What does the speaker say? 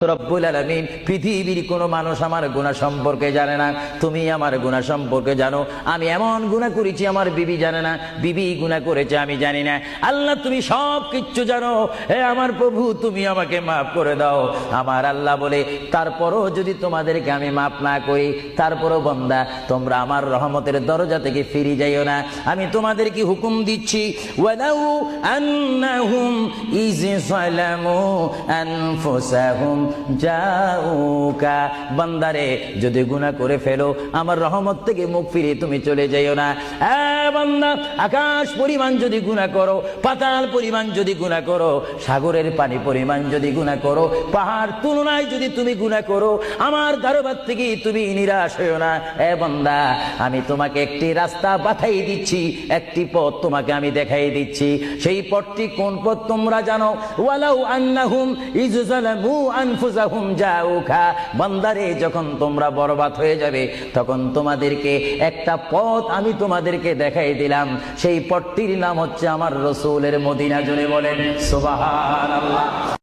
রব্বুল আলামিন, পৃথিবীর কোনো মানুষ আমার গুনাহ সম্পর্কে জানে না, তুমি আমার গুনাহ সম্পর্কে জানো। আমি এমন গুনাহ করেছি আমার বিবি জানে না, বিবি গুনাহ করেছে আমি জানি না। আল্লাহ তুমি সব কিচ্ছু জানো, হে আমার প্রভু তুমি আমাকে মাফ করে দাও। আমার আল্লাহ বলে, তারপরও যদি তোমাদেরকে আমি মাফ না করি, তারপরও বান্দা তোমরা আমার রহমতের দরজা থেকে ফিরে যাইও না। আমি তোমাদেরকে হুকুম দিচ্ছি, ওয়ালাউ আন্নাহুম ইয যালামু আনফুসাহুম জাউকা, বান্দারে যদি গুনাহ করে ফেলো আমার রহমত থেকে মুখ ফিরে তুমি চলে যাইও না। বান্দা, আকাশ পরিমাণ যদি গুনাহ করো, পাতাল পরিমাণ যদি গুনাহ করো, সাগরের পানি পরিমাণ যদি গুনাহ করো, পাহাড় তুলনায় যদি তুমি গুনাহ করো, আমার দরবার থেকে তুমি নিরাশ হইও না। বান্দা, আমি তোমাকে একটি রাস্তা বাতাই দিচ্ছি, একটি পথ তোমাকে আমি দেখাই দিচ্ছি। সেই পথটি কোন পথ তোমরা জানো? ওয়ালাউ আন্নাহুম ইয যালামু আনফুসাহুম জাউকা, বান্দারে যখন তোমরা বরবাদ হয়ে যাবে তখন তোমাদেরকে একটা পথ আমি তোমাদেরকে দেখাই দিলাম। সেই পথটির নাম হচ্ছে আমার রাসূলের মদিনা। জোরে বলেন সুবহানাল্লাহ।